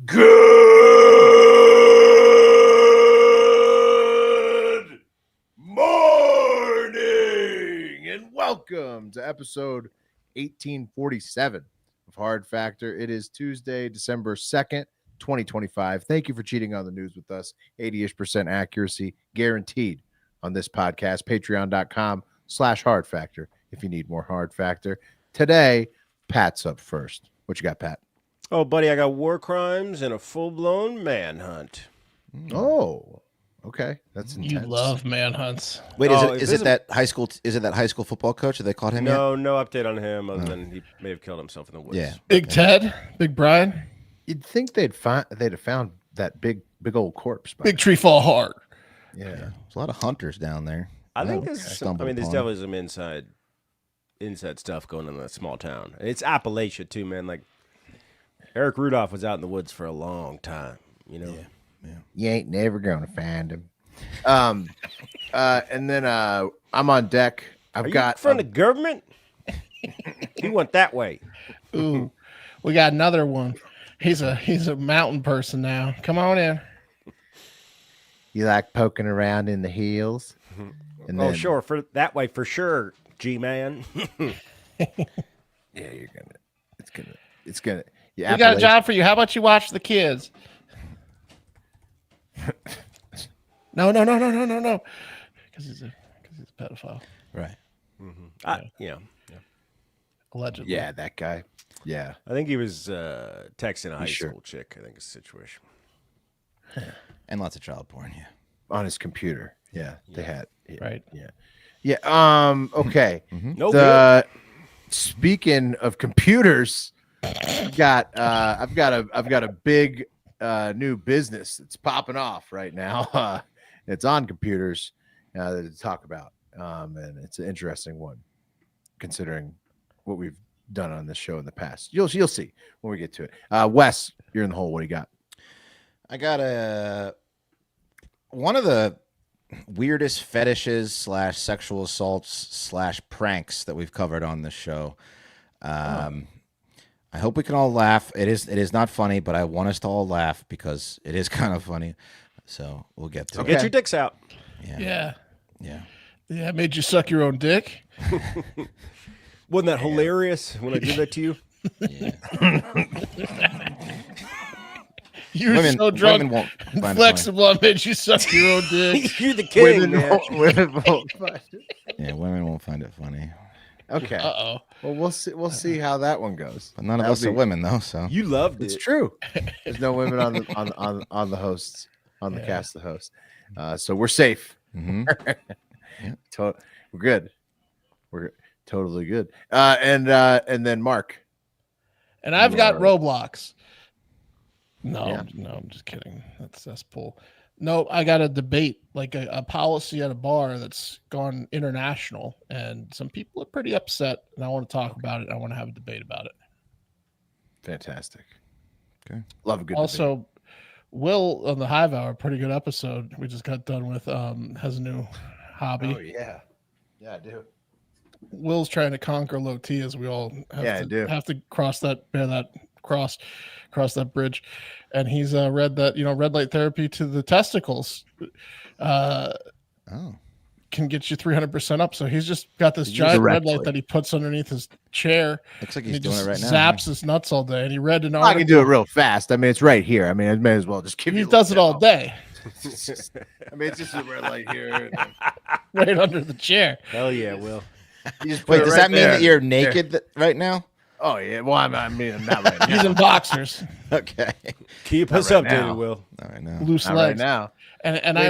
Good morning and welcome to episode 1847 of Hard Factor. It is Tuesday, December 2nd, 2025. Thank you for cheating on the news with us. 80-ish% accuracy guaranteed on this podcast. Patreon.com/Hard Factor if you need more Hard Factor. Today, Pat's up first. What you got, Pat? Oh, buddy, I got war crimes and a full-blown manhunt. Oh, okay. That's intense. You love manhunts. Wait, Oh, is it that high school? Is it that high school football coach? Have they caught him yet? No update on him other than he may have killed himself in the woods. Yeah. Big Ted, Big Brian, You'd think they'd have found that big old corpse. Big Tree Fall Hard. Yeah. There's a lot of hunters down there. I think Yeah, there's stumbled there's upon. definitely some inside stuff going on in that small town. And it's Appalachia too, man. Like Eric Rudolph was out in the woods for a long time, you know. Yeah. You ain't never gonna find him. And then I'm on deck. Are you from the government? He went that way. Ooh, we got another one. He's a mountain person now. Come on in. You like poking around in the hills? And Oh, then, sure, for that way for sure, G-man. Yeah, it's gonna. Yeah, We got a job for you. How about you watch the kids? No. Because he's a pedophile, Right. Yeah. allegedly. Yeah, that guy. Yeah. I think he was texting a high sure? school chick, I think is the situation. And lots of child porn. Yeah. On his computer. Yeah, they had. Yeah, Right. Yeah. Yeah. Okay. No good. Speaking of computers, I've got a big new business that's popping off right now. It's on computers to talk about, and it's an interesting one, considering what we've done on this show in the past. You'll see when we get to it. Wes, you're in the hole. What do you got? I got one of the weirdest fetishes / sexual assaults / pranks that we've covered on this show. I hope we can all laugh. It is not funny, but I want us to all laugh because it is kind of funny. So we'll get to So it. get your dicks out. Yeah. Yeah. It made you suck your own dick. Wasn't that hilarious when I did that to you? Yeah. You were so drunk women won't and find it flexible. I made you suck your own dick. You're the king, man. Women won't find it. funny. Yeah, women won't find it funny. Okay. Uh-oh. Well, we'll see how that one goes. But none of That'll us are be- women, though. So You loved it. It's true. There's no women on the hosts on the Yeah. cast of hosts, so we're safe. Mhm. We're good. We're totally good. And then Mark. And I've got Roblox. No, Yeah. no, I'm just kidding. That's pull. No, I got a debate, like a policy at a bar that's gone international, and some people are pretty upset, and I want to talk about it. I want to have a debate about it. Fantastic. Okay. Love a good. Also, Will on the Hive Hour, pretty good episode we just got done with, has a new hobby. debate. Yeah, I do. Will's trying to conquer low T as we all have Yeah, I to do. have to cross that bridge. And he's read that, red light therapy to the testicles oh, can get you 300% up. So he's just got this Use giant red directly. light that he puts underneath his chair. looks like And he's he doing just it right now. zaps his nuts all day. And he read an I article. can do it real fast. I mean, it's right here. I mean, I may as well just give He you. a does it little all demo. day, I mean, it's just a red light here. right under the chair. Hell yeah, Will. You just put Wait, it does right that mean there. that you're naked right now? Oh yeah. Well, I mean, I'm not right now. He's in boxers, Okay. Keep Not us right updated, now. Will. All right, now. loose Not right legs. now. And Yeah, I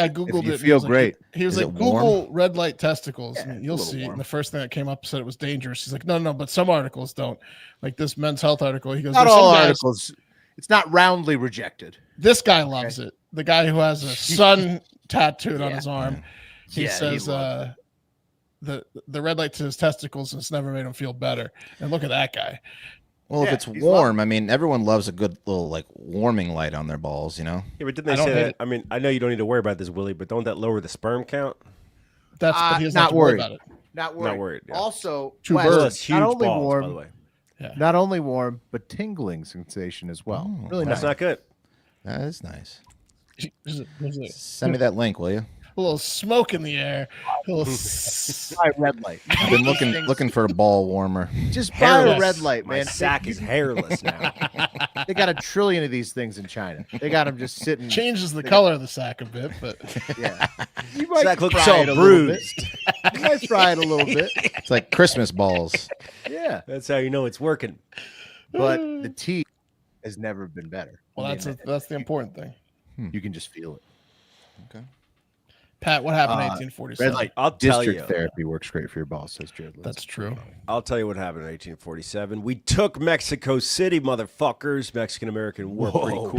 if googled you it. and feel he was great. He was Is like, it warm? Google red light testicles, Yeah, and it's a you'll little see. warm. And the first thing that came up said it was dangerous. He's like, no, but some articles don't. Like this Men's Health article. He goes, Not "There's some all guys- articles. It's not roundly rejected. This guy loves it. The guy who has a sun tattooed on Yeah. his arm. He Yeah, he says loves the red light to his testicles, and it's never made him feel better. And look at that guy. Well, Yeah, if it's he's warm, I mean, everyone loves a good little like warming light on their balls, you know? Yeah, but didn't I they don't say hate that? it. I mean, I know you don't need to worry about this, Willie, but don't that lower the sperm count? But he doesn't not have to worry worried. about it. Not worried. worried, yeah. Also, Two Wes, birds. Well, that's huge not only balls, warm, by the way. Not only warm, but tingling sensation as well. Oh, Really That's nice. not good. That is nice. There's Send me that link, will you? a little smoke in the air. A little Buy a red light. I've been looking for a ball warmer. Just buy Hairless. a red light, My man. sack is hairless now. They got 1 trillion of these things in China. They got them just sitting. changes the color of the sack a bit, but Yeah. You might Sack looks fry all it a little bit. bruised. You might fry it a little bit. It's like Christmas balls. Yeah. That's how you know it's working. But the tea has never been better. well, I mean, that's the important thing. you can just feel it. Okay. Pat, what happened in Red 1847? light. I'll tell District you. therapy works great for your balls, says Jared. Lindsay. That's true. I'll tell you what happened in 1847. We took Mexico City, motherfuckers. Mexican-American War. Pretty cool.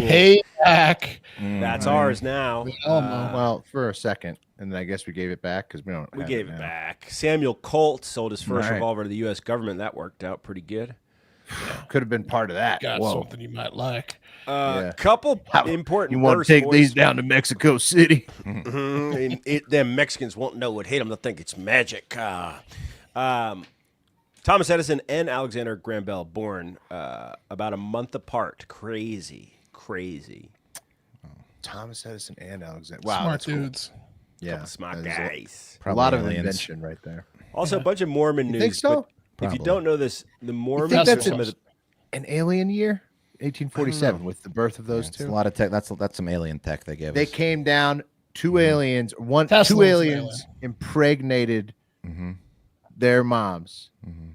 Payback. That's ours now. Well, for a second, and then I guess we gave it back because we don't. We have gave it now. back. Samuel Colt sold his first All right. revolver to the U.S. government. That worked out pretty good. Could have been part of that. Got Whoa. something you might like. Yeah. Couple How- important. You want verse, to take boys. these down to Mexico City? Mhm. Them Mexicans won't know what hit them. They'll think it's magic. Thomas Edison and Alexander Graham Bell born about a month apart. Crazy. Thomas Edison and Alexander. Wow, Smart that's cool. dudes. Yeah, Smart that is guys. A Probably lot of aliens. invention right there. Also, a bunch of Mormon news. think so? But if you Probably. don't know this, the Mormons think are that's some of the. An alien year, 1847, with the birth of those It's a two. lot of tech. That's some alien tech they gave They us. came down. Two Mm-hmm. aliens. Tesla Two was an aliens impregnated Mm-hmm. their moms. Mhm.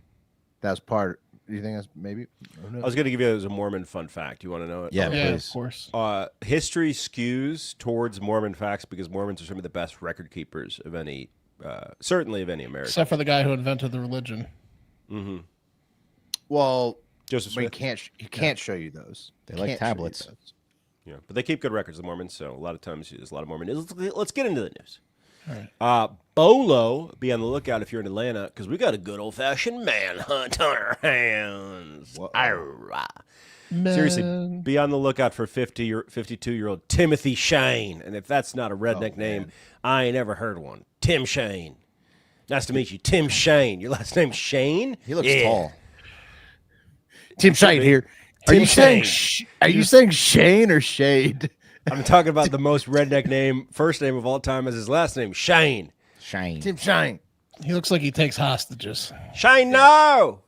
That was part. Do you think that's maybe? I was going to give you as a Mormon fun fact. You want to know it? Yeah, Yeah, please. of course. History skews towards Mormon facts because Mormons are some of the best record keepers of any, certainly of any American. Except for the guy who invented the religion. Mm-hmm. Well, Joseph but he Smith. can't show you those. They like Can't show you tablets. those. Yeah, but they keep good records, the Mormons. So a lot of times there's a lot of Mormon news. Let's get into the news. All right. Bolo, be on the lookout if you're in Atlanta because we got a good old fashioned manhunt on our hands. Arrah. Seriously, Man. be on the lookout for 52-year-old Timothy Shane. And if that's not a redneck name, I ain't ever heard one. Tim Shane. Nice to meet you, Tim Shane. Your last name's Shane? He looks Yeah. tall. Tim Shane here. Are Tim you saying? Shane. Are you saying Shane or Shade? I'm talking about the most redneck name, first name of all time as his last name, Shane. Shine. Tim Shane. He looks like he takes hostages. Shane, no!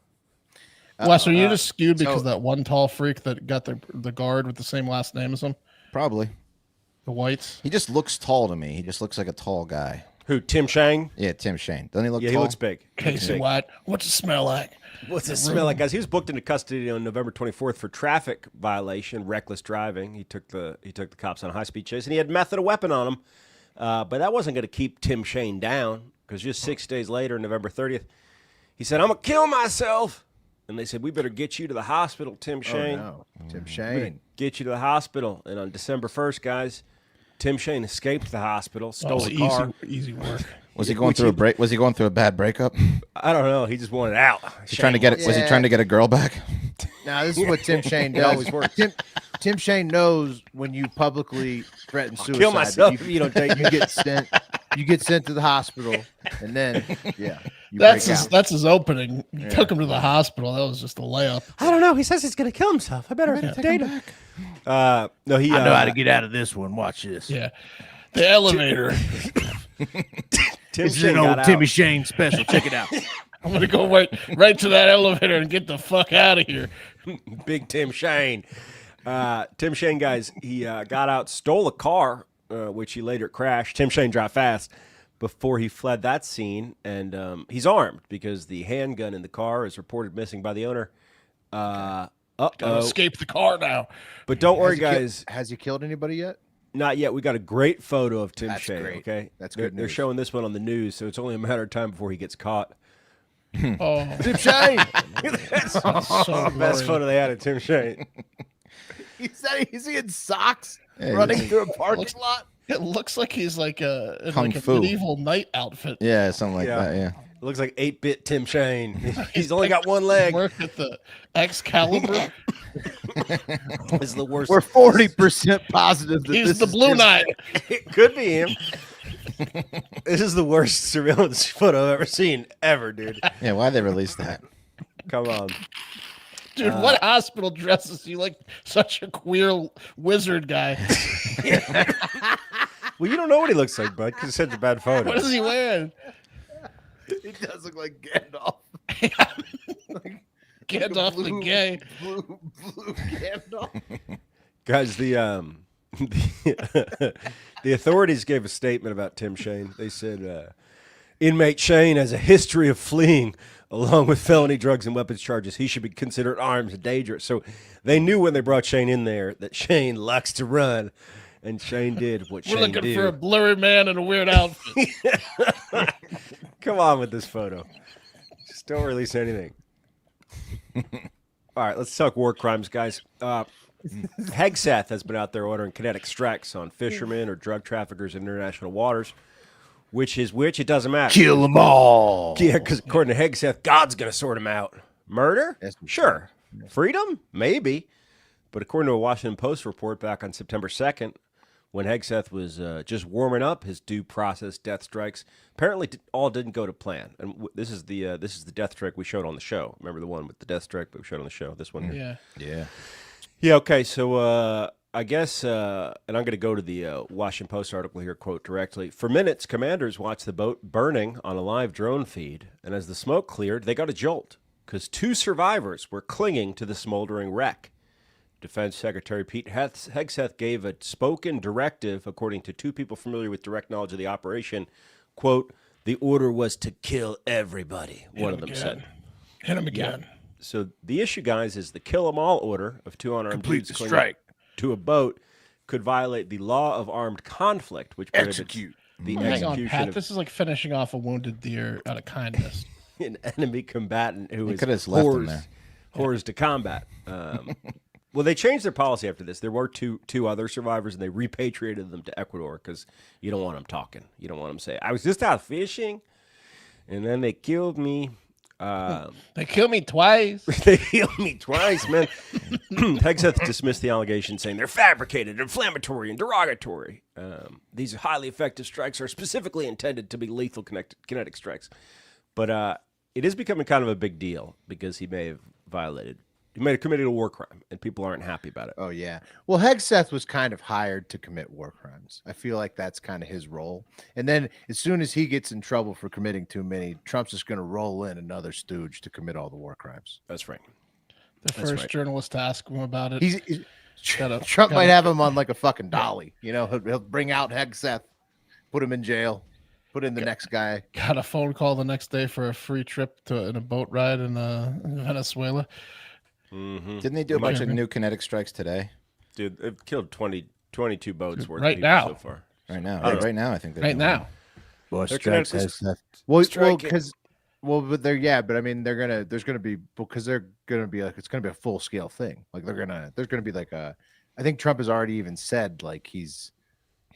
Wes, are you just skewed because so- that one tall freak that got the guard with the same last name as him? Probably. The Whites? He just looks tall to me. He just looks like a tall guy. Who, Tim Shane? Yeah, Tim Shane. Doesn't he look Yeah, tall? he looks big. Casey White. What's it smell like? What's it smell like, guys? He was booked into custody on November 24th for traffic violation, reckless driving. He took the cops on a high-speed chase, and he had meth and a weapon on him. But that wasn't going to keep Tim Shane down because just 6 days later, November 30th, he said, "I'm gonna kill myself." And they said, "We better get you to the hospital, Tim Shane. Oh, no. Tim Shane. Get you to the hospital." And on December 1st, guys, Tim Shane escaped the hospital, stole Oh, a car. easy work. Was he going through a break? Was he going through a bad breakup? I don't know. He just wanted out. Was he trying to get? Was he Yeah. trying to get a girl back? Now this is what Tim Shane It does. always works. Tim Shane knows when you publicly threaten suicide. kill myself that if you don't take You get sent. You get sent to the hospital, and then you That's break his, out. that's his opening. He took him to the hospital. That was just a layup. I don't know. He says he's going to kill himself. I better date him. No, he. I know how to get out of this one. Watch this. Yeah. The elevator. Tim This is Shane an got old Timmy out. Shane special. Check it out. I'm going to go right to that elevator and get the fuck out of here. Big Tim Shane. Tim Shane, guys, he got out, stole a car, which he later crashed. Tim Shane drive fast before he fled that scene, and he's armed because the handgun in the car is reported missing by the owner. Gotta Uh-oh. escape the car now. But don't worry, Has he ki- guys. Has he killed anybody yet? Not yet. We got a great photo of Tim That's Shane, great. okay? That's They're- good They're news. showing this one on the news, so it's only a matter of time before he gets caught. Oh, Tim Shane. that's so Best glorious. photo they had of Tim Shane. He said he's in socks Yeah, running he's- through a parking lot. It looks like he's like in Kung like a Fu. medieval knight outfit. Yeah, something like Yeah. that. Yeah. It looks like 8-bit Tim Shane. He's only got one leg. Worked at the Excalibur. This is the worst. We're 40% positive that He's this the is Blue Tim Knight. It could be him. This is the worst surveillance photo I've ever seen, ever, dude. Yeah. Why they release that? Come on. Dude, what hospital dresses you like such a queer wizard guy? Well, you don't know what he looks like, bud, because it's such a bad photo. What is he wearing? He does look like Gandalf. Gandalf the gay. Blue Gandalf. Guys, the authorities gave a statement about Tim Shane. They said, inmate Shane has a history of fleeing along with felony drugs and weapons charges. He should be considered armed and dangerous. So they knew when they brought Shane in there that Shane likes to run, and Shane did what We're Shane looking did. for a blurry man in a weird outfit. Come on with this photo. Just don't release anything. All right, let's talk war crimes, guys. Hegseth has been out there ordering kinetic strikes on fishermen or drug traffickers in international waters. Which is which? It doesn't matter. Kill them all. Yeah, because according to Hegseth, God's going to sort them out. Murder? Sure. Freedom? Maybe. But according to a Washington Post report back on September 2nd, when Hegseth was just warming up his due process death strikes, apparently all didn't go to plan. And this is the death strike we showed on the show. Remember the one with the death strike that we showed on the show? This one here. Yeah, okay. So I guess, and I'm going to go to the Washington Post article here, quote directly. For minutes, commanders watched the boat burning on a live drone feed, and as the smoke cleared, they got a jolt because 2 survivors were clinging to the smoldering wreck. Defense Secretary Pete Hegseth gave a spoken directive, according to 2 people familiar with direct knowledge of the operation, quote, the order was to kill everybody, one of them said. Hit him again. Yeah. So the issue, guys, is the kill 'em all order of 2 unarmed Complete dudes the clinging strike to a boat could violate the law of armed conflict, which prohibits the Hang on, execution Pat. of This is like finishing off a wounded deer out of kindness. an enemy combatant who is could have just left him there. horrors to combat. Well, they changed their policy after this. There were two other survivors, and they repatriated them to Ecuador because you don't want them talking. You don't want them saying, I was just out fishing, and then they killed me. They killed me twice. They killed me twice, man. Hegseth dismissed the allegation, saying they're fabricated, inflammatory, and derogatory. These highly effective strikes are specifically intended to be lethal kinetic strikes. But it is becoming kind of a big deal because he may have committed a war crime, and people aren't happy about it. Oh, yeah. Well, Hegseth was kind of hired to commit war crimes. I feel like that's kind of his role. And then as soon as he gets in trouble for committing too many, Trump's just going to roll in another stooge to commit all the war crimes. That's right. The first journalist to ask him about it. Trump might have him on like a fucking dolly. You know, he'll bring out Hegseth, put him in jail, put in the next guy. Got a phone call the next day for a free trip in a boat ride in Venezuela. Mm-hmm. Didn't they do a bunch of new kinetic strikes today? Dude, they've killed 22 boats worth right of people now. so far. Right now. Right now, I think they're Right doing now. Well, They're strikes gonna- Hegseth. Well, Strike it. because but I mean, there's gonna be like it's gonna be a full scale thing. Like there's gonna be like I think Trump has already even said like he's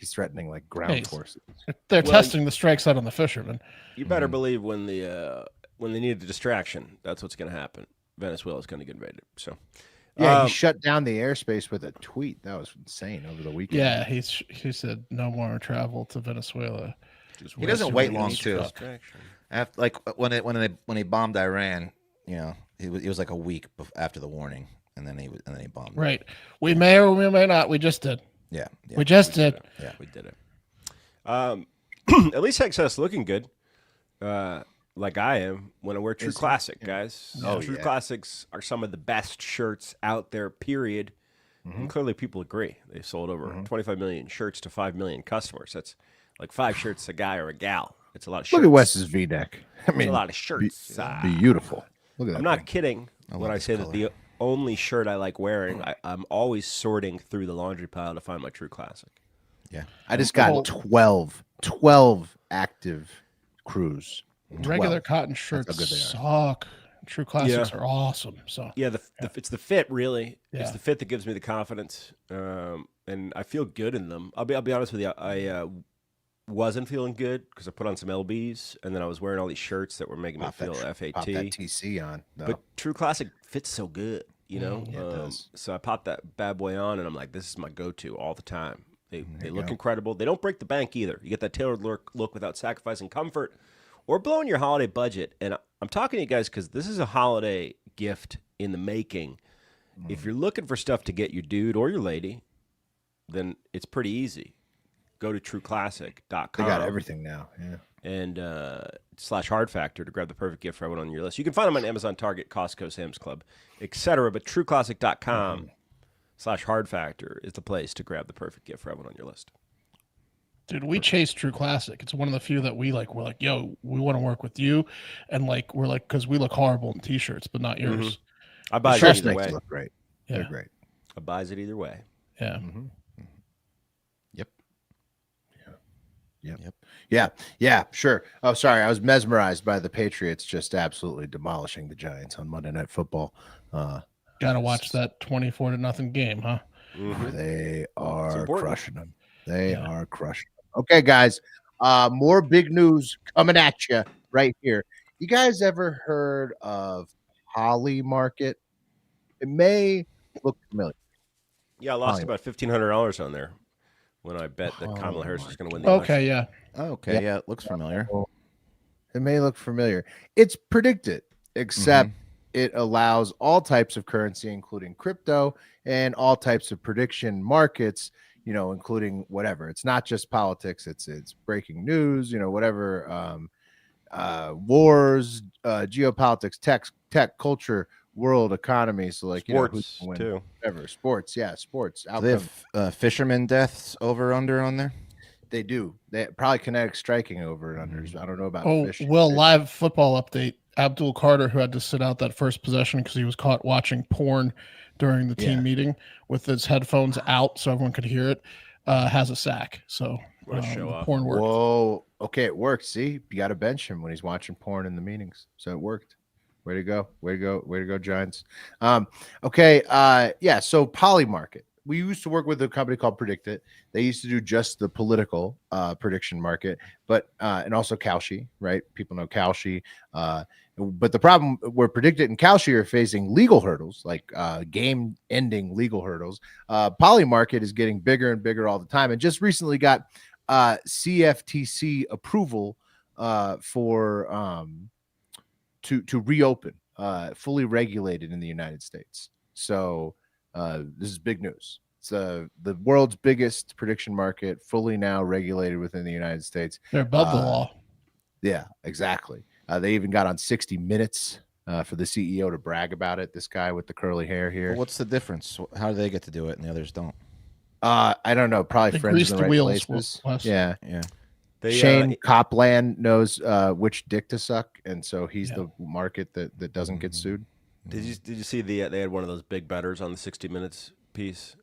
threatening like ground Hey, forces. They're Well, testing the strikes out on the fishermen. You better believe when they need a distraction, that's what's going to happen. Venezuela's going to get invaded. So, Yeah, he shut down the airspace with a tweet. That was insane over the weekend. Yeah, he said no more travel to Venezuela. He doesn't wait long too. distraction. After, like when he bombed Iran, you know, it was like a week after the warning, and then he bombed. Right. We may or we may not. We just did. Yeah. We just did. Yeah. We did it. At least Hegseth's looking good. Like I am when I wear True Classic, guys. True Classics are some of the best shirts out there, period. And clearly people agree. They sold over 25 million shirts to 5 million customers. That's like 5 shirts a guy or a gal. It's a lot of shirts. Look at Wes's V-neck. I mean, It's a lot of shirts. beautiful. Look at that. I'm not thing. kidding when I say that the only shirt I like wearing, I'm always sorting through the laundry pile to find my True Classic. Yeah. I just got 12 active crews. Regular 12. cotton That's how shirts good they suck. True Classics are awesome. So Yeah, it's the fit really. It's Yeah. the fit that gives me the confidence, and I feel good in them. I'll be honest with you. I wasn't feeling good because I put on some LBs, and then I was wearing all these shirts that were making me feel FAT. Pop that TC on. though. But True Classic fits so good, you know. Yeah, it does. So I popped that bad boy on, and I'm like, this is my go-to all the time. They look incredible. They don't break the bank either. You get that tailored look without sacrificing comfort or blowing your holiday budget. And I'm talking to you guys because this is a holiday gift in the making. If you're looking for stuff to get your dude or your lady, then it's pretty easy. Go to trueclassic.com. They got everything now. Yeah. And /Hard Factor to grab the perfect gift for everyone on your list. You can find them on Amazon, Target, Costco, Sam's Club, etc. But trueclassic.com /Hard Factor is the place to grab the perfect gift for everyone on your list. Dude, we chase True Classic. It's one of the few that we like. We're like, yo, we want to work with you, and like we're like, because we look horrible in t-shirts, but not yours. I buy it Shirts either make way. you look great. Yeah. They're great. I buys it either way. Yeah. Yeah, sure. Oh, sorry. I was mesmerized by the Patriots just absolutely demolishing the Giants on Monday Night Football. Got to watch that 24-0 game, huh? They are important. crushing them. They are crushing them. Okay, guys. More big news coming at you right here. You guys ever heard of Poly Market? It may look familiar. Yeah, I lost about $1,500 on there when I bet that Kamala Harris was going to win the election. Okay, yeah. Okay, yeah, it looks familiar. It may look familiar. It's predicted, except it allows all types of currency, including crypto, and all types of prediction markets, including whatever. It's not just politics. It's breaking news, whatever, wars, geopolitics, tech, culture, world economy. So like, Sports, who's gonna win, too. whatever. Sports. Yeah. Sports. Do they have fisherman deaths over under on there? They do. They probably kinetic striking over and unders. I don't know about fish. Well, live football update. Abdul Carter, who had to sit out that first possession because he was caught watching porn during the team meeting with his headphones out so everyone could hear it, has a sack. So What a show off. porn worked. Whoa. Okay, it worked. See, you got to bench him when he's watching porn in the meetings. So it worked. Way to go. Way to go. Way to go, Giants. Okay. So Poly Market. We used to work with a company called Predict It. They used to do just the political prediction market, but and also Kalshi, right? People know Kalshi. But the problem where Predict It and Kalshi are facing legal hurdles, like game-ending legal hurdles. Poly Market is getting bigger and bigger all the time, and just recently got CFTC approval for to reopen, fully regulated in the United States. So this is big news. It's the world's biggest prediction market, fully now regulated within the United States. They're above the law. Yeah, exactly. They even got on 60 Minutes for the CEO to brag about it. This guy with the curly hair here. Well, what's the difference? How do they get to do it and the others don't? I don't know. Probably They friends grease in the the right wheels, places. Wes. Yeah. They, Copland knows which dick to suck, and so he's the market that doesn't get sued. Did you see they had one of those big betters on the 60 Minutes piece,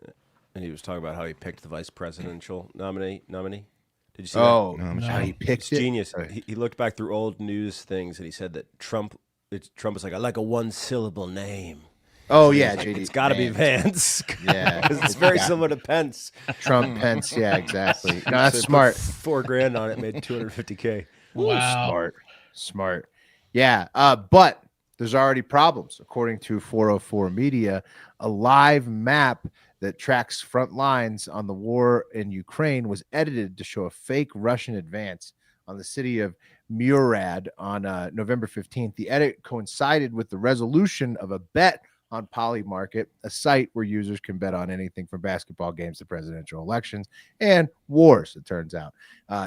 and he was talking about how he picked the vice presidential nominee. Did you see that? How he picked It's it? genius. He looked back through old news things, and he said that Trump is like a one-syllable name. Oh yeah, Like, JD. it's got to be Vance. Yeah, because it's very similar to Pence. Trump, Pence. Yeah, exactly. No, So that's he put smart. $4,000 on it, made $250K. Wow. Smart. Yeah, but there's already problems. According to 404 Media, a live map that tracks front lines on the war in Ukraine was edited to show a fake Russian advance on the city of Murad on November 15th. The edit coincided with the resolution of a bet on Poly Market, a site where users can bet on anything from basketball games to presidential elections and wars, it turns out.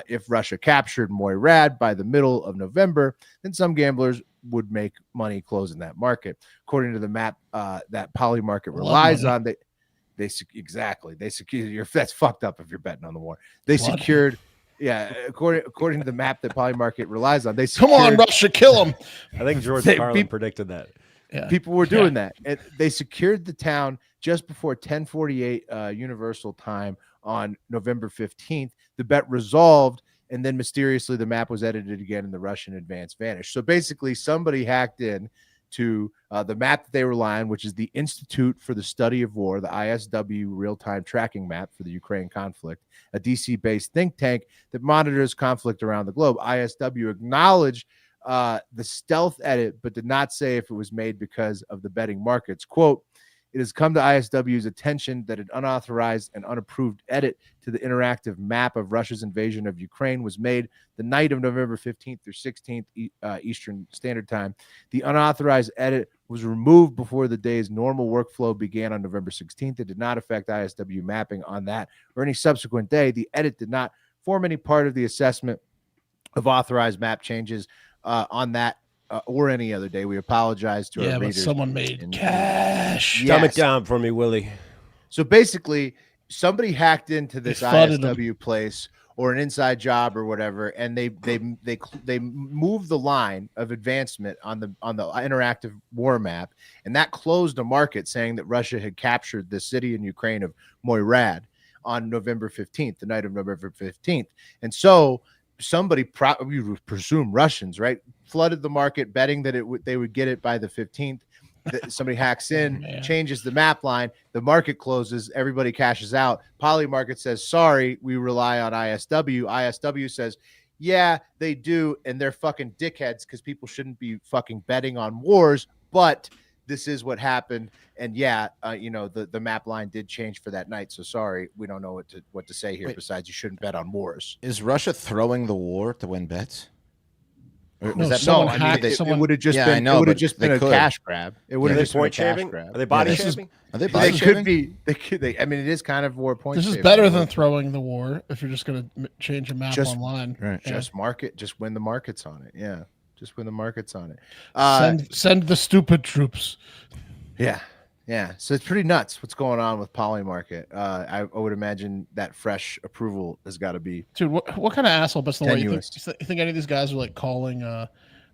If Russia captured Moyrad by the middle of November, then some gamblers would make money closing that market. According to the map that Poly Market relies on, they secure. That's fucked up if you're betting on the war. They secured. Yeah, according to the map that Poly Market relies on, they secured, Come on, Russia, kill him. I think George Carlin predicted that. Yeah. People were doing that, and they secured the town just before 10:48 Universal Time on November 15th. The bet resolved, and then mysteriously the map was edited again, and the Russian advance vanished. So basically, somebody hacked in to the map that they rely on, which is the Institute for the Study of War, the ISW real-time tracking map for the Ukraine conflict, a DC-based think tank that monitors conflict around the globe. ISW acknowledged the stealth edit, but did not say if it was made because of the betting markets. Quote, it has come to ISW's attention that an unauthorized and unapproved edit to the interactive map of Russia's invasion of Ukraine was made the night of November 15th through 16th Eastern Standard Time. The unauthorized edit was removed before the day's normal workflow began on November 16th. It did not affect ISW mapping on that or any subsequent day. The edit did not form any part of the assessment of authorized map changes on that or any other day. We apologize to our but readers. someone made cash. Dumb it down for me, Willie. So basically, somebody hacked into this flooded ISW place or an inside job or whatever, and they moved the line of advancement on the interactive war map, and that closed a market, saying that Russia had captured the city in Ukraine of Moirad on November 15th, the night of November 15th. And so somebody, we would presume Russians, right, flooded the market, betting that they would get it by the 15th. Somebody hacks in, changes the map line, the market closes, everybody cashes out. Polymarket says, sorry, we rely on ISW. ISW says, yeah, they do, and they're fucking dickheads because people shouldn't be fucking betting on wars, but this is what happened. And the map line did change for that night, so sorry, we don't know what to say here. Besides, you shouldn't bet on wars. Is Russia throwing the war to win bets? Or was that it would have just been. It would have just been a cash grab. It would have just been a cash grab. Are they body shaving? Are they body shaving? They could be. I mean, it is kind of war point. This is better than throwing the war if you're just going to change a map online. Right. Just win the markets on it. Yeah, just win the markets on it. Send the stupid troops. Yeah. Yeah, so it's pretty nuts what's going on with Polymarket. I would imagine that fresh approval has got to be. Dude, what kind of asshole? But you think any of these guys are like calling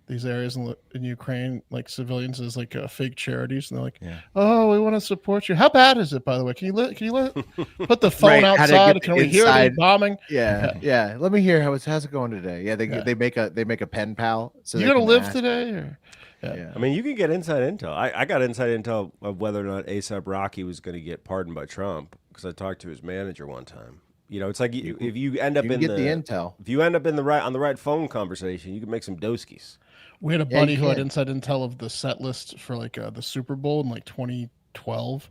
these areas in Ukraine like civilians as like fake charities? And they're like, "Oh, we want to support you." How bad is it, by the way? Can you put the phone outside? Can we hear the bombing? Yeah. Let me hear how's it going today. Yeah, they make a pen pal. So you gonna live today? Or? Yeah. I mean, you can get inside intel. I got inside intel of whether or not ASAP Rocky was going to get pardoned by Trump because I talked to his manager one time. You know, it's like if you end up in the intel, if you end up on the right phone conversation, you can make some doskies. We had a buddy who had inside intel of the set list for like the Super Bowl in like 2012,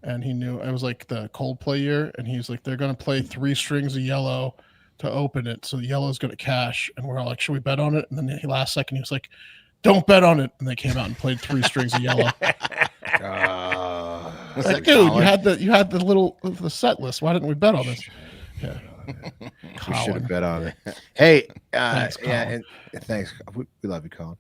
and he knew it was like the Coldplay year, and he's like, they're going to play 3 strings of Yellow to open it, so the Yellow's going to cash, and we're all like, should we bet on it? And then last second he was like, don't bet on it. And they came out and played 3 strings of Yellow. Like, dude, you had the set list. Why didn't we bet on this? Yeah. We should have bet on it. Hey, thanks, and thanks. We love you, Colin.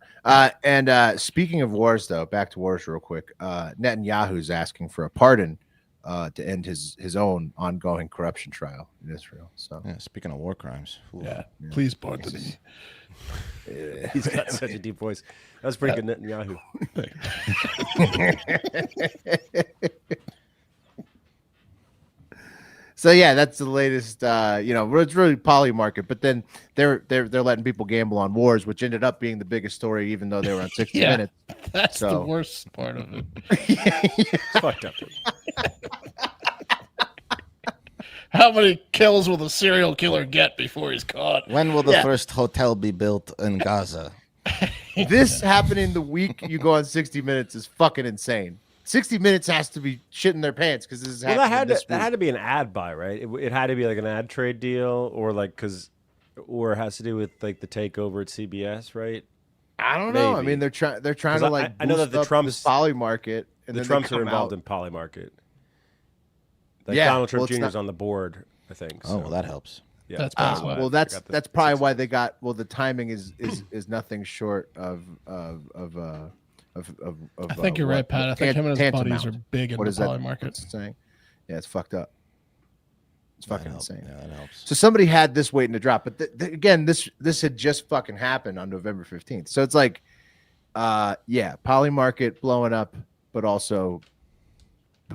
And speaking of wars, though, back to wars real quick. Netanyahu's asking for a pardon to end his own ongoing corruption trial in Israel. So, speaking of war crimes, please pardon me. He's got such a deep voice. That was pretty good, Netanyahu. So that's the latest. It's really Polymarket, but then they're letting people gamble on wars, which ended up being the biggest story, even though they were on 60 Minutes. That's the worst part of it. It's fucked up. How many kills will the serial killer get before he's caught? When will the first hotel be built in Gaza? This happening the week you go on 60 Minutes is fucking insane. 60 Minutes has to be shitting their pants because this is happening. That had to be an ad buy, right? It had to be like an ad trade deal, or it has to do with like the takeover at CBS, right? I don't know. I mean, they're trying to like. I know that the Trumps Polymarket, and the Trumps are involved in Polymarket. Like Donald Trump Jr. is on the board, I think. Oh, well, that helps. Yeah, that's that's probably why they got. Well, the timing is nothing short of. I think you're right, Pat. I think him and his buddies are big in the Polymarket. Saying, yeah, it's fucked up. It's fucking insane. Yeah, that helps. So somebody had this waiting to drop, but again, this had just fucking happened on November 15th. So it's like, Polymarket blowing up, but also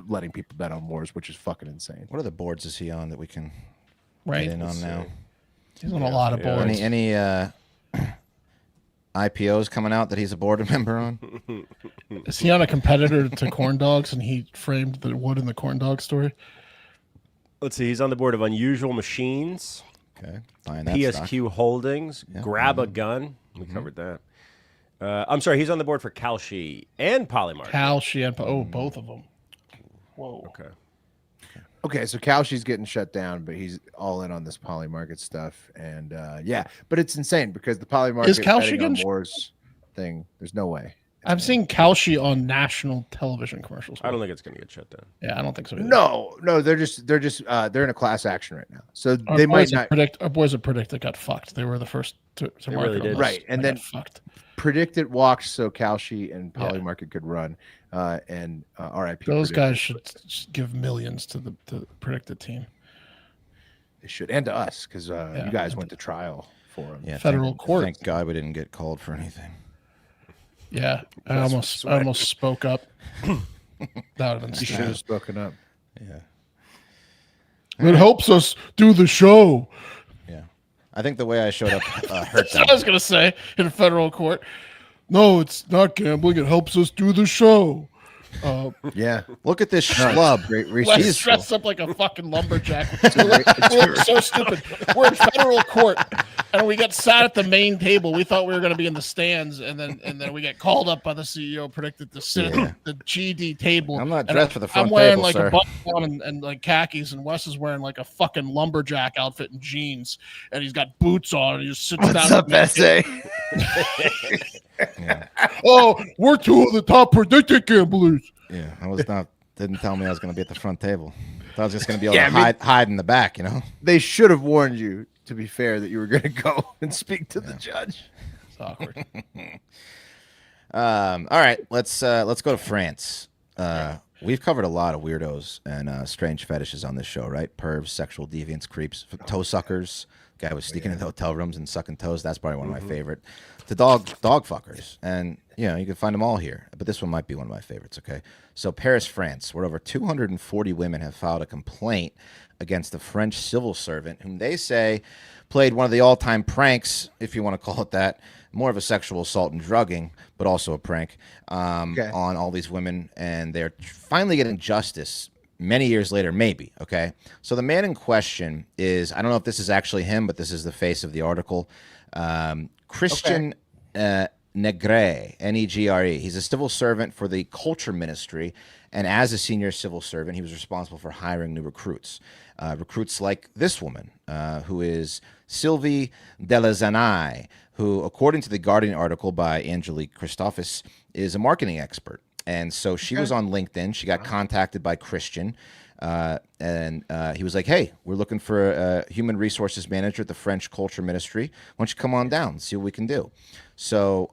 letting people bet on wars, which is fucking insane. What other boards is he on that we can get in on now? He's on a lot of boards. Any IPOs coming out that he's a board member on? Is he on a competitor to corn dogs and he framed the wood in the corn dog story? Let's see. He's on the board of Unusual Machines. Okay. Buying that PSQ stock. Holdings. Yeah. Grab a Gun. We covered that. I'm sorry. He's on the board for Kalshi and Polymarket. Kalshi and both of them. Whoa. Okay, so Kalshi's getting shut down, but he's all in on this Polymarket stuff, and but it's insane because the Polymarket is Kalshi betting on wars thing. There's no way. I'm seeing Kalshi on national television commercials. I don't think it's going to get shut down. Yeah, I don't think so either. No, they're in a class action right now, so Our they boys might at not. Our boys at Predict that got fucked. They were the first to They market really on did. this. Right, and They then got fucked. Predict it walked so Kalshi and Yeah. Polymarket could run, and RIP. Those Predict guys it. should give millions to the Predicted team. They should, and to us, because Yeah. you guys went to trial for them. Yeah, Federal court. Thank God we didn't get called for anything. Yeah, I That's almost spoke up. That would have been You stupid. should have spoken up. Yeah. It helps us do the show. Yeah. I think the way I showed up hurt That's them. what I was gonna say in federal court. No, it's not gambling. It helps us do the show. Yeah, Look at this schlub. great Wes research. dressed up like a fucking lumberjack. We're so stupid. We're in federal court, and we get sat at the main table. We thought we were going to be in the stands, and then we get called up by the CEO. Predicted to sit Yeah. at the GD table. I'm not And dressed for the front I'm wearing table, like sir. a button and like khakis, and Wes is wearing like a fucking lumberjack outfit and jeans, and he's got boots on, and he just sits What's down. up, SA? Yeah. Oh, we're two of the top predicted gamblers. Yeah. I was not, didn't tell me I was going to be at the front table. I was just going to be able Yeah, to I mean- hide in the back, you know? They should have warned you. To be fair, that you were going to go and speak to the judge. It's awkward. All right, let's go to France. We've covered a lot of weirdos and strange fetishes on this show, right? Pervs, sexual deviants, creeps, toe suckers. Guy was sneaking into hotel rooms and sucking toes. That's probably one of my favorite. The dog fuckers, and you can find them all here. But this one might be one of my favorites. Okay, so Paris, France, where over 240 women have filed a complaint against the French civil servant, whom they say played one of the all-time pranks, if you want to call it that. More of a sexual assault and drugging, but also a prank on all these women, and they're finally getting justice many years later, maybe. Okay, so the man in question is, I don't know if this is actually him, but this is the face of the article, Christian Negre, Negre. He's a civil servant for the Culture Ministry, and as a senior civil servant, he was responsible for hiring new recruits. Recruits like this woman, who is Sylvie Delazanaille, who, according to the Guardian article by Angelique Christophis, is a marketing expert. And so she was on LinkedIn. She got contacted by Christian, and he was like, hey, we're looking for a human resources manager at the French Culture Ministry. Why don't you come on down and see what we can do? So,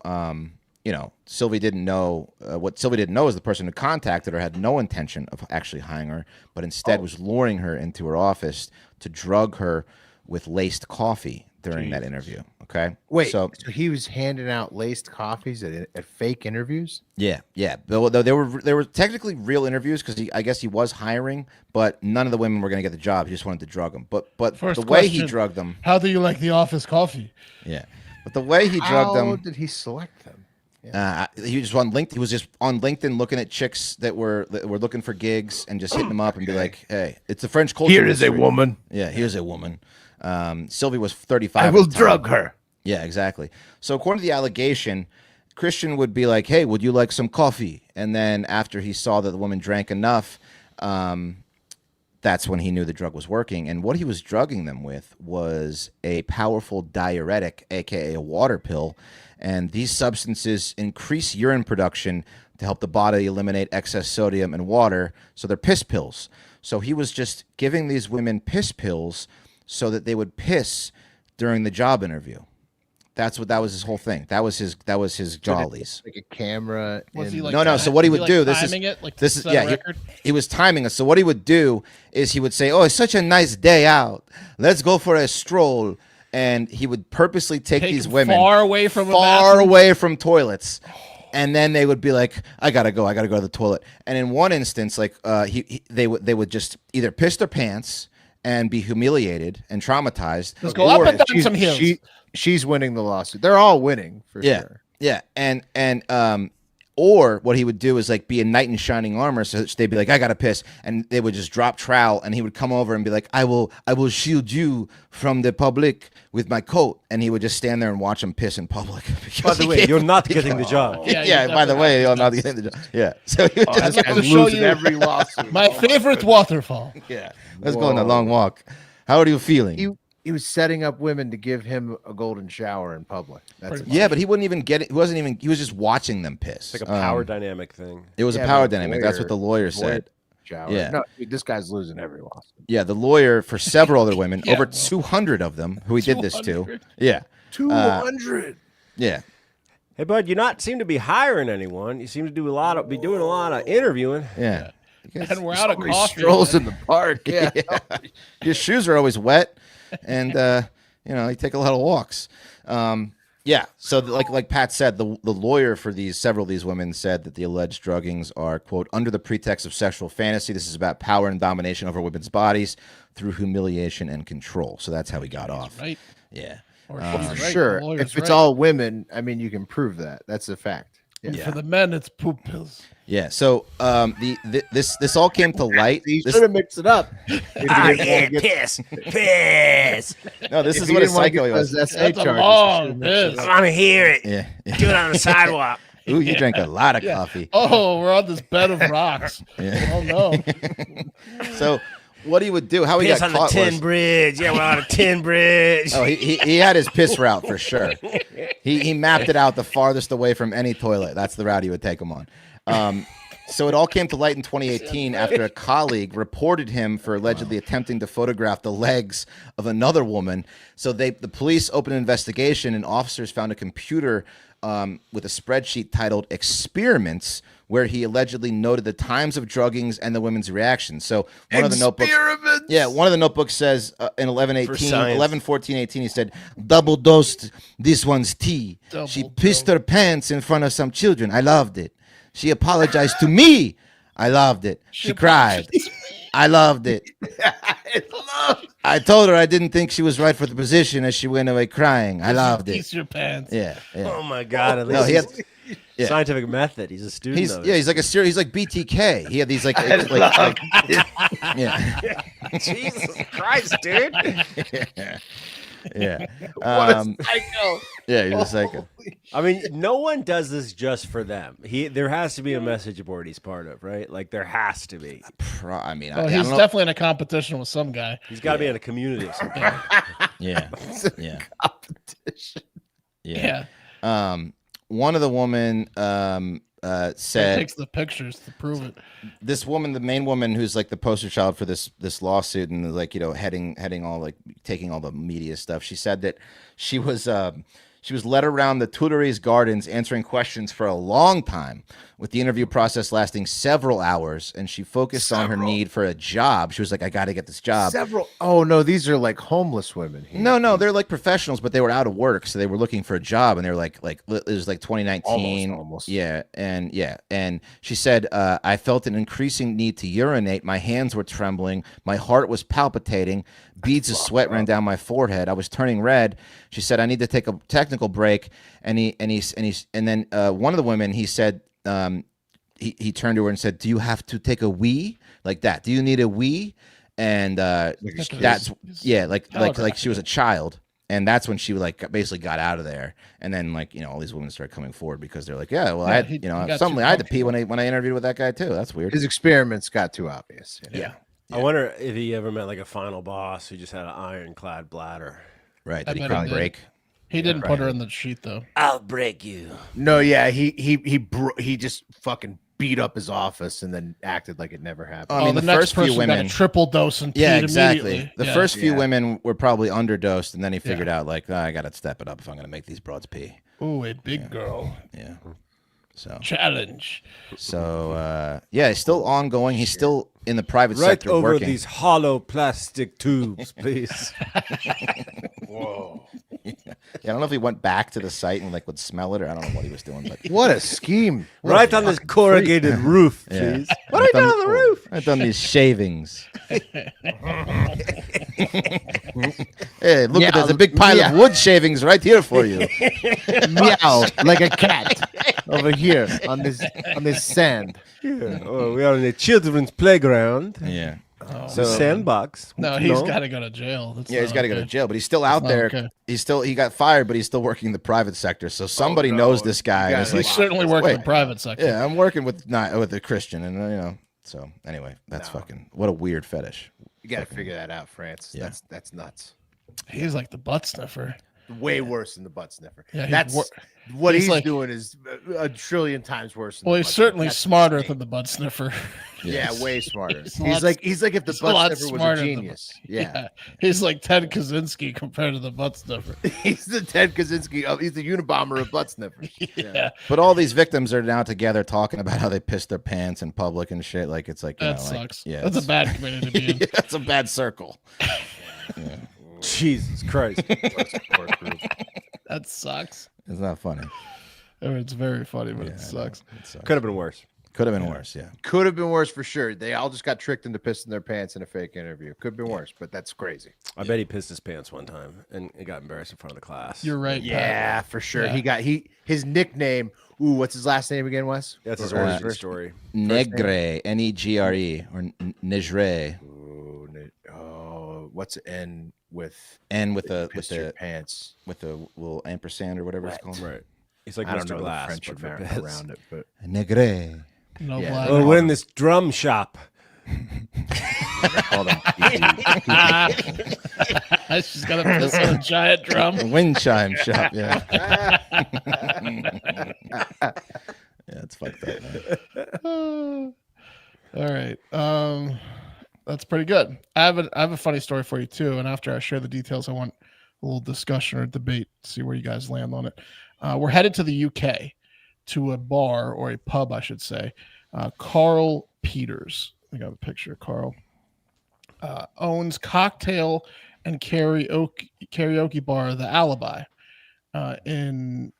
Sylvie didn't know what Sylvie didn't know is the person who contacted her had no intention of actually hiring her, but instead was luring her into her office to drug her with laced coffee during that interview. Okay. Wait, So so he was handing out laced coffees at fake interviews? yeah. Though they were technically real interviews because I guess he was hiring, but none of the women were going to get the job. He just wanted to drug them. But First the way he question, drugged them, How do you like the office coffee? yeah. But the way he drugged How them, did he select them? he was on LinkedIn. He was just on LinkedIn looking at chicks that were looking for gigs and just hitting them up and be like, "Hey, it's the French culture." Here is a Ministry. woman. Yeah, here's a woman. Sylvie was 35. I at will the time. drug her. Yeah, exactly. So according to the allegation, Christian would be like, "Hey, would you like some coffee?" And then after he saw that the woman drank enough, that's when he knew the drug was working. And what he was drugging them with was a powerful diuretic, aka a water pill. And these substances increase urine production to help the body eliminate excess sodium and water. So they're piss pills. So he was just giving these women piss pills so that they would piss during the job interview. That was his whole thing. That was his jollies. Like a camera. Was in- he like No. So what he would do, this is timing it? Like this is set a yeah. record? He was timing us. So what he would do is he would say, "Oh, it's such a nice day out. Let's go for a stroll." And he would purposely take these them women far away from a far bathroom? away from toilets. And then they would be like, "I gotta go to the toilet." And in one instance, like they would just either piss their pants and be humiliated and traumatized. Let's go up or- and down some hills. She's winning the lawsuit. They're all winning for sure. Yeah, and or what he would do is like be a knight in shining armor. So they'd be like, "I gotta piss," and they would just drop trowel, and he would come over and be like, I will shield you from the public with my coat," and he would just stand there and watch them piss in public. By because the he way, can't- you're not getting the job. Yeah, Yeah, you by the definitely way, have you're to not do getting the job. Yeah, so he would This I'd guy's like to show losing you every lawsuit. My favorite waterfall. yeah, let's go on a long walk. How are you feeling? he was setting up women to give him a golden shower in public. That's Pretty about Yeah, it. but he wouldn't even get it. He wasn't even. He was just watching them piss. It's like a power dynamic thing. It was Yeah, a power but dynamic. That's what the lawyer said. Shower. Yeah. No, dude, this guy's losing every lawsuit. Yeah, the lawyer for several other women, Yeah, over well. 200 of them, who he did this to. 200? Yeah, 200. yeah. Hey, bud, you not seem to be hiring anyone. You seem to do be doing a lot of interviewing. Yeah. And we're out of Somebody coffee. strolls in the park. Yeah. Your shoes are always wet, and you take a lot of walks. Yeah. So, like Pat said, the lawyer for several of these women said that the alleged druggings are, quote, under the pretext of sexual fantasy. This is about power and domination over women's bodies through humiliation and control. So that's how he got off. Right. Yeah. Or For she's right, sure. the lawyer's If it's right. all women, I mean, you can prove that. That's a fact. And for the men, it's poop pills. Yeah. So this all came to light. You This- should have mixed it up. If you didn't wanna get- piss. Piss. no, this if is you what a didn't wanna psycho get he was. those SA That's a charges, you long should've mixed it piss. up. I want to hear it. Yeah. Do it on the sidewalk. Ooh, you drank a lot of coffee. Oh, we're on this bed of rocks. Yeah. Oh no. So what he would do, how he Piss got on the caught tin was, bridge. Yeah, we're on a tin bridge. oh, he had his piss route for sure. He mapped it out the farthest away from any toilet. That's the route he would take him on. So it all came to light in 2018 after a colleague reported him for allegedly attempting to photograph the legs of another woman. So the police opened an investigation, and officers found a computer with a spreadsheet titled "Experiments," where he allegedly noted the times of druggings and the women's reactions. So one of the notebooks, Experiments. yeah, one of the notebooks says in For 11:18, science. 11:14:18, he said, "Double dosed this one's tea. She Double pissed her pants in front of some children. I loved it. She apologized to me. I loved it. She cried. I loved it. I told her I didn't think she was right for the position as she went away crying. I loved it. Piece your pants. Yeah, yeah. Oh my God! At No, least he had. he's yeah. scientific method. He's a student. He's of yeah, it. he's like he's like BTK. He had these like yeah, Jesus Christ, dude. yeah, What a psycho. yeah. He's a psycho. I mean, no one does this just for them. There has to be a message board he's part of, right? Like there has to be. I mean, Well, I he's don't know. definitely in a competition with some guy. He's got to be in a community of some kind. Yeah, yeah, Competition. yeah. Yeah. One of the women He said takes the pictures to prove it. this woman, the main woman who's like the poster child for this lawsuit and like heading all like taking all the media stuff. She said that she was led around the Tuileries Gardens answering questions for a long time, with the interview process lasting several hours, and she focused on her need for a job. She was like, I got to get this job. Several. Oh no, these are like homeless women. Here. No, they're like professionals, but they were out of work, so they were looking for a job, and they were like it was like 2019. Almost. Yeah, and she said, I felt an increasing need to urinate. My hands were trembling, my heart was palpitating, beads of sweat ran down my forehead. I was turning red. She said, I need to take a technical break, and then one of the women, he said. He turned to her and said, "Do you have to take a wee like that? Do you need a wee?" And that's like she was a child, and that's when she like basically got out of there. And then like all these women started coming forward because they're like, "Yeah, well, I had, he got suddenly too I had to pee when I interviewed with that guy too. That's weird." His experiments got too obvious. Yeah, I wonder if he ever met like a final boss who just had an ironclad bladder. right. I That he bet couldn't he did. break. He didn't put her in the sheet though. I'll break you. No, yeah, he just fucking beat up his office and then acted like it never happened. I mean, the the next first few person got women. a triple dose and Yeah, peed exactly. immediately. The Yeah. first few Yeah. women were probably underdosed, and then he figured out like, I got to step it up if I'm going to make these broads pee. Ooh, a big girl Yeah. So challenge. yeah, it's still ongoing. He's still in the private Right sector over working. these hollow plastic tubes, please. Yeah, I don't know if he went back to the site and like would smell it, or I don't know what he was doing, but What a scheme! What Right a on this fucking corrugated roof, yeah. please. What are you doing on the roof? I've done these shavings. Hey, look, Meow, there's a big pile of meow. wood shavings right here for you. freak. Meow like a cat over here on this sand. Yeah. Oh, we are in a children's playground. Yeah. The sandbox. No, he's got to go to jail. That's Yeah, he's not got to go to okay. jail, but he's still out not there. okay. He got fired, but he's still working in the private sector. So somebody knows this guy. And it's He's like, certainly working in wait. the private sector. yeah, I'm working with a Christian, and So anyway, that's fucking what a weird fetish. You got to figure that out, France. Yeah. That's nuts. He's like the butt sniffer. Way worse than the butt sniffer. Yeah, That's what he's he's like- doing is a trillion times worse. Than Well, the he's butt certainly sniffer. That's smarter insane. than the butt sniffer. Yeah, way smarter. He's He's like if the he's a lot butt sniffer was a smarter than the- genius. Yeah. He's like Ted Kaczynski compared to the butt sniffer. He's the Ted Kaczynski. He's the Unabomber of butt sniffers. Yeah, But all these victims are now together talking about how they pissed their pants in public and shit. Like it's like, you that know, like, sucks. yeah, That's a it's- bad community to be in. That's a bad circle. Jesus Christ. That sucks. It's not funny. I mean, it's very funny, but Yeah, it I know. sucks. It sucks. Could have been worse. Could have been worse. Yeah. Could have been worse for sure. They all just got tricked into pissing their pants in a fake interview. Could have been worse, but that's crazy. I bet he pissed his pants one time and he got embarrassed in front of the class. You're right. Pat. Yeah, for sure. Yeah. His nickname. Ooh, what's his last name again, Wes? That's his Or origin first- story. Negre, Negre, or Negre, Oh, what's it end with? and with You the pissed your pants. with the little ampersand or whatever it's called. Right. He's like I don't Mr. know the Glass, French but for amount piss. around it, but Negre. No Yeah. black. Oh, we're in this drum shop. call them. She's got a piss on a giant drum. Wind chime shop. Yeah. Yeah, it's fucked up. Man. All right. That's pretty good. I have a funny story for you too. And after I share the details, I want a little discussion or debate, see where you guys land on it. We're headed to the UK to a bar or a pub, I should say. Carl Peters. I got a picture of Carl. Owns cocktail and karaoke bar, The Alibi, in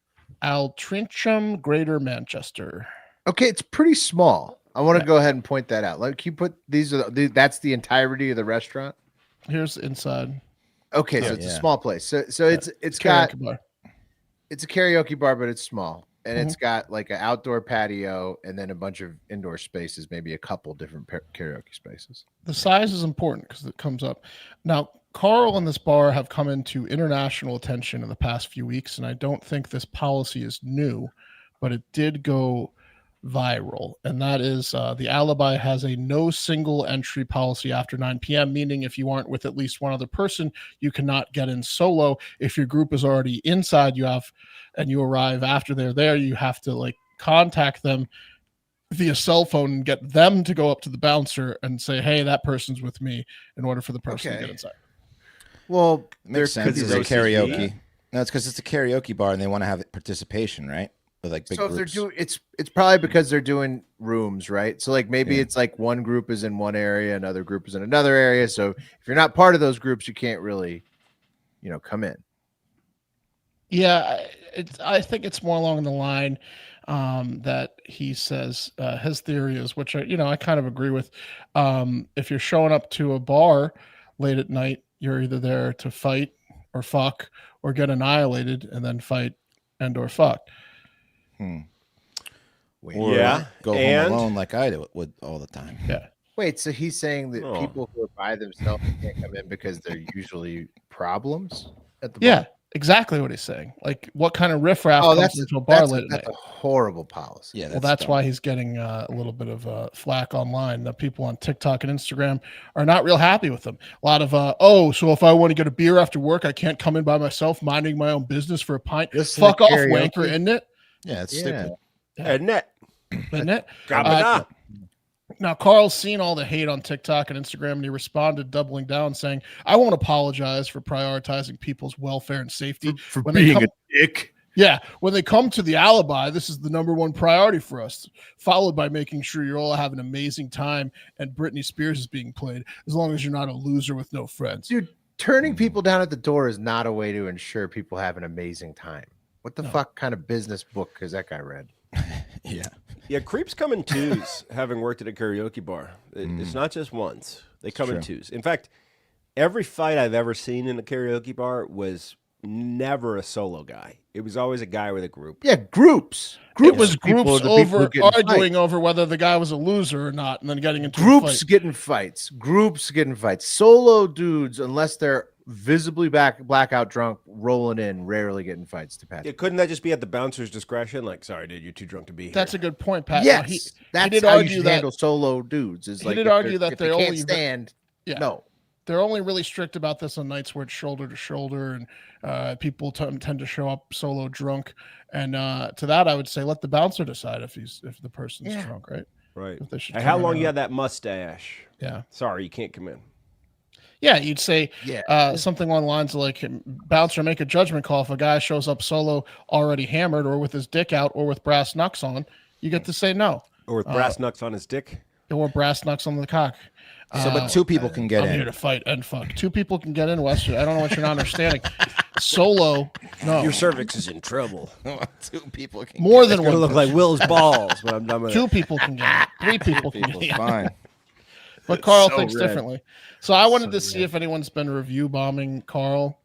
Altrincham, Greater Manchester. Okay, it's pretty small. I want to go ahead and point that out. Like, you put that's the entirety of the restaurant. Here's inside. Okay, so Oh, it's a yeah. small place. So it's got Karaoke bar. it's a karaoke bar, but it's small, and Mm-hmm. it's got like an outdoor patio and then a bunch of indoor spaces, maybe a couple different karaoke spaces. The size is important because it comes up. Now, Carl and this bar have come into international attention in the past few weeks, and I don't think this policy is new, but it did go viral. And that is the Alibi has a no single entry policy after 9 p.m., meaning if you aren't with at least one other person, you cannot get in solo. If your group is already inside, and you arrive after they're there, you have to like contact them via cell phone and get them to go up to the bouncer and say, hey, that person's with me, in order for the person to Okay. get inside. Well, Makes sense. could It's be a OCD. karaoke. No, it's because it's a karaoke bar and they want to have participation, right? With like big so if groups. they're doing it's probably because they're doing rooms, right? So like maybe Yeah. it's like one group is in one area, another group is in another area. So if you're not part of those groups, you can't really, come in. Yeah, I think it's more along the line that he says his theory is, which I kind of agree with. If you're showing up to a bar late at night, you're either there to fight or fuck or get annihilated and then fight and or fuck. Or Yeah, go and- home alone like I do would all the time. Wait, so he's saying that Oh. people who are by themselves can't come in because they're usually problems at the Yeah, bar? exactly what he's saying. Like, what kind of riffraff Oh, comes that's into a bar that's, late at night? that's a horrible policy. Yeah, Well, that's dumb. why he's getting a little bit of flack online. The people on TikTok and Instagram are not real happy with him. A lot of, so if I want to get a beer after work, I can't come in by myself, minding my own business for a pint. Listen to Fuck off, karaoke. wanker, isn't it? Yeah, it's Yeah. stupid. Isn't it? Isn't it? Grab it up. Now, Carl's seen all the hate on TikTok and Instagram, and he responded, doubling down, saying, I won't apologize for prioritizing people's welfare and safety. For When they being come- a dick. Yeah, when they come to the Alibi, this is the number one priority for us, followed by making sure you all have an amazing time and Britney Spears is being played, as long as you're not a loser with no friends. Dude, turning people down at the door is not a way to ensure people have an amazing time. What the fuck kind of business book has that guy read? Yeah. Yeah, creeps come in twos, having worked at a karaoke bar. It's not just once. They come in true. twos. In fact, every fight I've ever seen in a karaoke bar was never a solo guy. It was always a guy with a group. Yeah, groups. It was People groups are the people who over get in fights. arguing over whether the guy was a loser or not, and then getting into a Groups fight. getting fights. Groups getting fights. Solo dudes, unless they're visibly blackout drunk, rolling in, rarely getting fights to patch. Yeah, couldn't that just be at the bouncer's discretion? Like, sorry, dude, you're too drunk to be here. That's a good point, Pat. Now, Yes, he that's did how you argue should that- handle solo dudes. Is he like did if argue they're- that if they can't only- stand. Yeah. No, they're only really strict about this on nights where it's shoulder to shoulder, and people tend to show up solo drunk. And to that, I would say let the bouncer decide if the person's drunk, right? Right. If they should Hey, come how in long or you not. had that mustache? Yeah. Sorry, you can't come in. Yeah, you'd say Yeah. something along the lines of like, bouncer, make a judgment call. If a guy shows up solo, already hammered, or with his dick out, or with brass knucks on, you get to say no. Or with brass knucks on his dick? Or brass knucks on the cock. So, but two people can get I'm in. here to fight and fuck. Two people can get in, Western. I don't know what you're not understanding. Solo, no. Your cervix is in trouble. Two people can More get than It's going to one. look like Will's balls when I'm done with Two it. people can get in. Three people can People. get in. Fine. But Carl So thinks red. differently. So I wanted to see if anyone's been review bombing Carl.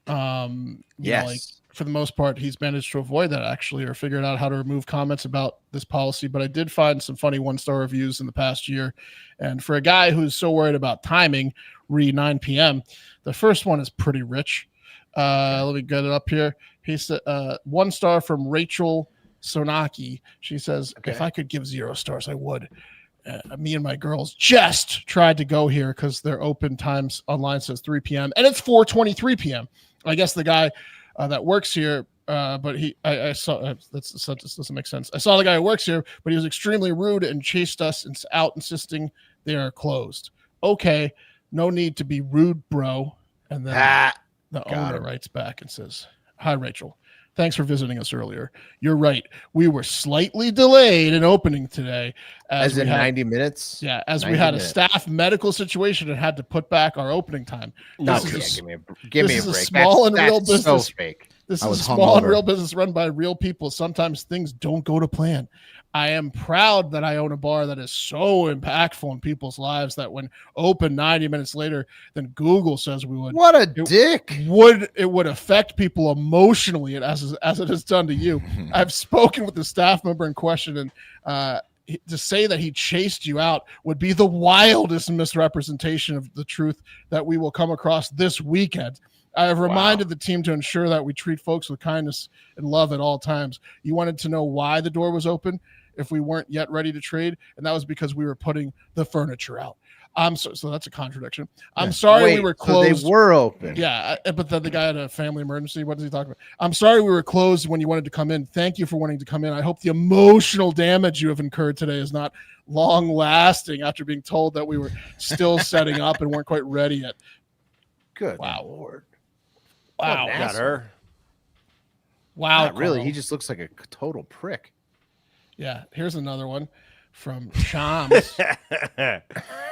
You know, Yes. like, for the most part, he's managed to avoid that actually, or figured out how to remove comments about this policy. But I did find some funny 1-star reviews in the past year. And for a guy who's so worried about timing, re 9 p.m., the first one is pretty rich. Let me get it up here. He said 1 star from Rachel Sonaki. She says, if I could give 0 stars, I would. Me and my girls just tried to go here because their open times online says 3 p.m. and it's 4:23 p.m. I guess the guy that works here, but I saw that doesn't make sense. I saw the guy who works here, but he was extremely rude and chased us out, insisting they are closed. Okay, no need to be rude, bro. And then the owner writes back and says, "Hi, Rachel. Thanks for visiting us earlier. You're right. We were slightly delayed in opening today. As in 90 minutes? Yeah, as we 90 had a minutes. staff medical situation and had to put back our opening time. Not This true. is a- Give me a this is a break. small and real that's so business. fake. This I is was a small and hungover. real business run by real people. Sometimes things don't go to plan. I am proud that I own a bar that is so impactful in people's lives that when open 90 minutes later than Google says we would, What a dick. it would affect people emotionally as it has done to you. I've spoken with the staff member in question, and to say that he chased you out would be the wildest misrepresentation of the truth that we will come across this weekend. I have reminded the team to ensure that we treat folks with kindness and love at all times. You wanted to know why the door was open if we weren't yet ready to trade, and that was because we were putting the furniture out. So that's a contradiction. I'm sorry we were closed. So they were open. Yeah, but then the guy had a family emergency. What is he talking about? I'm sorry we were closed when you wanted to come in. Thank you for wanting to come in. I hope the emotional damage you have incurred today is not long lasting after being told that we were still setting up and weren't quite ready yet. Good Wow. Lord. Wow. Got her. Wow. Not really. Carl. He just looks like a total prick. Yeah. Here's another one from Shams.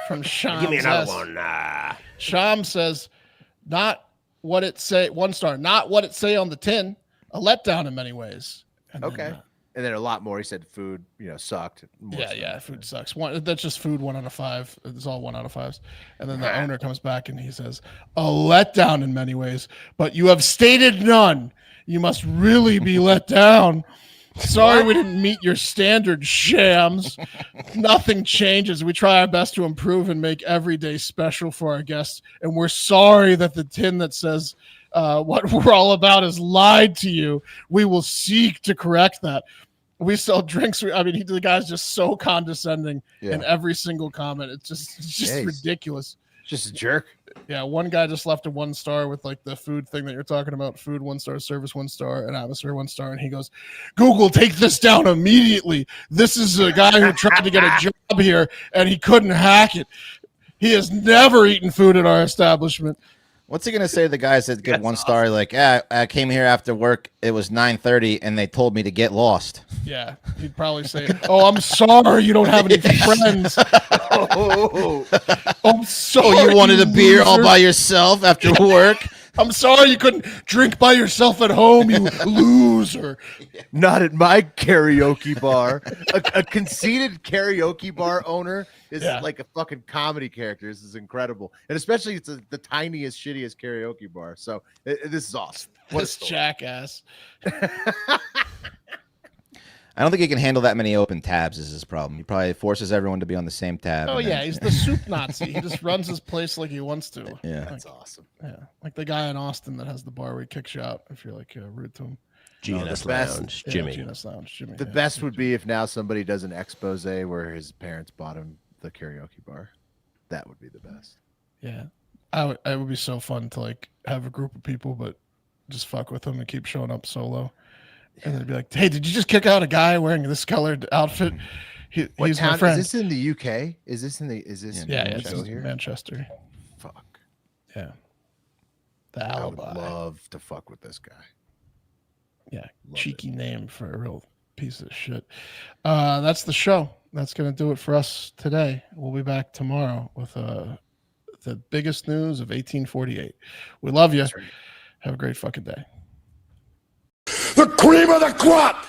From Shams. Give me another S. one. Shams says, not what it say, 1 star, not what it say on the tin, a letdown in many ways. And then, Okay. And then a lot more. He said food, sucked. More yeah, stuff. yeah, food sucks. That's just food 1 out of 5. It's all 1 out of 5s. And then the owner comes back and he says, a letdown in many ways, but you have stated none. You must really be let down. Sorry we didn't meet your standard, Shams. Nothing changes. We try our best to improve and make every day special for our guests. And we're sorry that the tin that says what we're all about is lied to you. We will seek to correct that. We sell drinks. The guy's just so condescending in every single comment. It's just ridiculous. Just a jerk. Yeah, one guy just left a 1 star with like the food thing that you're talking about. Food 1 star, service 1 star, and atmosphere 1 star. And he goes, Google, take this down immediately. This is a guy who tried to get a job here and he couldn't hack it. He has never eaten food at our establishment. What's he gonna say to the guys that get 1 star? Like, I came here after work. It was 9:30, and they told me to get lost. Yeah, he'd probably say, "Oh, I'm sorry, you don't have any friends." I'm sorry. Oh, you wanted a beer all loser. by yourself after work? I'm sorry you couldn't drink by yourself at home, you loser. Not at my karaoke bar. A conceited karaoke bar owner is like a fucking comedy character. This is incredible. And especially it's the tiniest, shittiest karaoke bar. So this is awesome. What a This story. jackass. I don't think he can handle that many open tabs is his problem. He probably forces everyone to be on the same tab. Oh and yeah, then- he's the soup Nazi. He just runs his place like he wants to. Yeah. That's awesome. Yeah, like the guy in Austin that has the bar where he kicks you out if you're like rude to him. GNS the best- Lounge, Yeah, Jimmy. GNS Lounge, Jimmy. The yeah. best would be if now somebody does an expose where his parents bought him the karaoke bar. That would be the best. Yeah. It would be so fun to like have a group of people, but just fuck with them and keep showing up solo. And they'd be like, "Hey, did you just kick out a guy wearing this colored outfit? What He's my town friend." is this in the UK? Is this in the? Is this? Yeah, in it's Manchester? Manchester. Fuck. Yeah. The I would alibi. love to fuck with this guy. Yeah, Love cheeky name for a real piece of shit. That's the show. That's going to do it for us today. We'll be back tomorrow with the biggest news of 1848. We love you. That's right. Have a great fucking day. The cream of the crop!